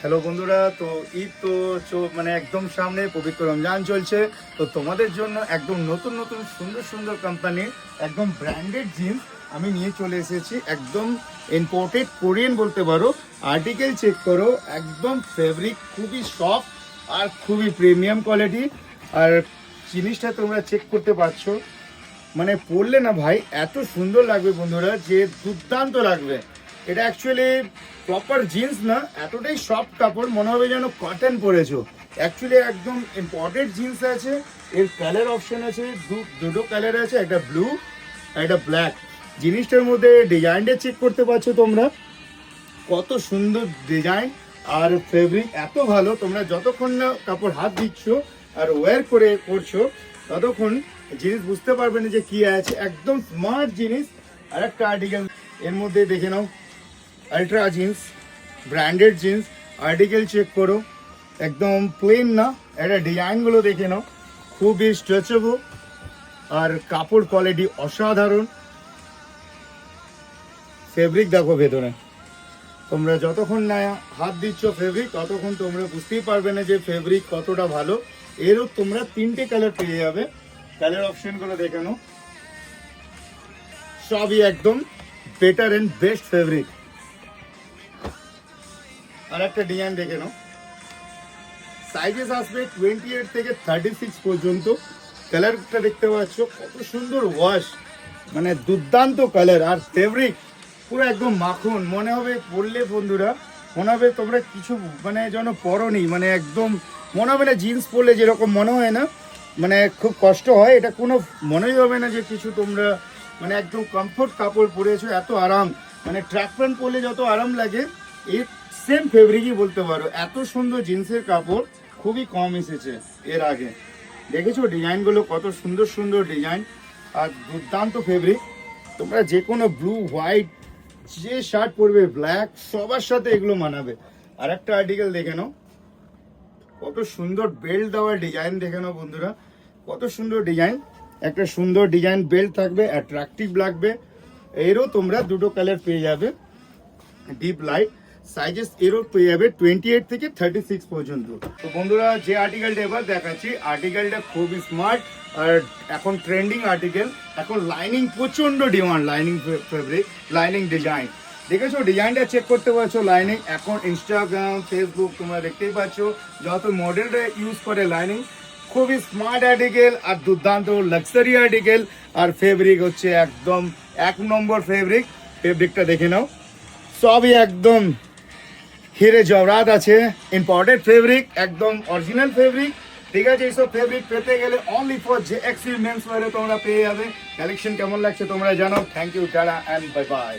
Hello বন্ধুরা, তো ঈদ তো মানে একদম সামনে পবিত্র রমজান চলছে। তো তোমাদের জন্য একদম নতুন নতুন সুন্দর সুন্দর কোম্পানির একদম ব্র্যান্ডেড জিন্স আমি নিয়ে চলে এসেছি। একদম ইম্পোর্টেড কোরিয়ান বলতে পারো। আর্টিকেল চেক করো, একদম ফেব্রিক খুবই সফট আর খুবই প্রিমিয়াম কোয়ালিটি। আর জিনিসটা তোমরা চেক করতে পারছো, মানে পরলে না ভাই এত সুন্দর লাগবে বন্ধুরা, যে দুর্দান্ত লাগবে। এটা অ্যাকচুয়ালি প্রপার জিন্স না, এতটাই সফট কাপড়, মনে হবে যেন কটন পরেছো। অ্যাকচুয়ালি একদম ইম্পর্টেন্ট জিন্স আছে। এর কালার অপশন আছে, দুটো কালার আছে, একটা ব্লু একটা ব্ল্যাক। জিনিসটার মধ্যে ডিজাইনটা চেক করতে পারছো তোমরা, কত সুন্দর ডিজাইন আর ফেব্রিক এত ভালো। তোমরা যতক্ষণ না কাপড় হাত দিচ্ছ আর ওয়্যার করে করছো ততক্ষণ জিনিস বুঝতে পারবে না যে কি আছে। একদম স্মার্ট জিনিস। আর একটা আর্টিকেল এর মধ্যে দেখে নাও, ultra jeans, branded jeans. Article check করো, একদম প্লেন না, এটা ডিজাইনগুলো দেখে নাও, খুবই স্ট্রেচেবল আর কাপড় কোয়ালিটি অসাধারণ। ফেব্রিক দেখো ভেতরে, তোমরা যতক্ষণ না হাত দিচ্ছ ফেব্রিক ততক্ষণ তোমরা বুঝতেই পারবে না যে ফেব্রিক কতটা ভালো। এরও তোমরা তিনটে কালার পেয়ে যাবে। কালার অপশনগুলো দেখে নাও, সবই একদম বেটার এন্ড বেস্ট ফেব্রিক। আর একটা ডিজাইন দেখে নাও, সাইজেস আসবে 28 থেকে 36 পর্যন্ত। কালারটা দেখতে পাচ্ছ কত সুন্দর ওয়াশ, মানে দুর্দান্ত কালার আর ফেব্রিক পুরো একদম মাখন। মনে হবে পরলে বন্ধুরা, মনে হবে তোমরা কিছু মানে যেন পরনি, মানে একদম মনে হবে না জিন্স পরলে যেরকম মনে হয় না, মানে খুব কষ্ট হয়, এটা কোনো মনেই হবে না যে কিছু তোমরা মানে একদম কমফোর্ট কাপড় পরেছো, এত আরাম। মানে ট্র্যাক প্যান্ট পরলে যত আরাম লাগে এই সেম ফেব্রিকই বলতে পারো। এত সুন্দর জিন্সের কাপড় খুবই কম এসেছে এর আগে। দেখেছো ডিজাইনগুলো কত সুন্দর সুন্দর ডিজাইন আর দুর্দান্ত ফেব্রিক। তোমরা যে কোনো ব্লু হোয়াইট যে শার্ট পরবে, ব্ল্যাক, সবার সাথে এগুলো মানাবে। আর একটা আর্টিকেল দেখে নাও, কত সুন্দর বেল্ট দেওয়ার ডিজাইন দেখে নাও বন্ধুরা, কত সুন্দর ডিজাইন। একটা সুন্দর ডিজাইন বেল্ট থাকবে, অ্যাট্রাকটিভ লাগবে। এরও তোমরা দুটো কালার পেয়ে যাবে, ডিপ লাইট। সাইজেস এরও পেয়ে যাবে 28 থেকে 36 পর্যন্ত। তো বন্ধুরা, যে আর্টিকেলটা এবার দেখাচ্ছি, আর্টিকেলটা খুবই স্মার্ট আর এখন ট্রেন্ডিং আর্টিকেল। এখন লাইনিং প্রচন্ড demand, lining fabric, lining design. দেখেছো ডিজাইনটা চেক করতে পারছো, লাইনিং এখন ইনস্টাগ্রাম ফেসবুক তোমরা দেখতেই পাচ্ছ যত মডেলটা ইউজ করে লাইনিং। খুবই স্মার্ট আর্টিকেল আর দুর্দান্ত লাক্সারি আর্টিকেল। আর ফেব্রিক হচ্ছে একদম 1 নম্বর ফেব্রিক। ফেব্রিকটা দেখে নাও, সবই একদম হিরে জওরাত আছে, ইম্পোর্টেড ফেব্রিক, একদম অরিজিনাল ফেব্রিক। ঠিক আছে, এইসব ফেব্রিক পেতে গেলে অনলি ফর JXC মেন্স ওয়্যারে তোমরা পেয়ে যাবে। কালেকশন কেমন লাগছে তোমরা জানাও। Thank you, tata and bye by.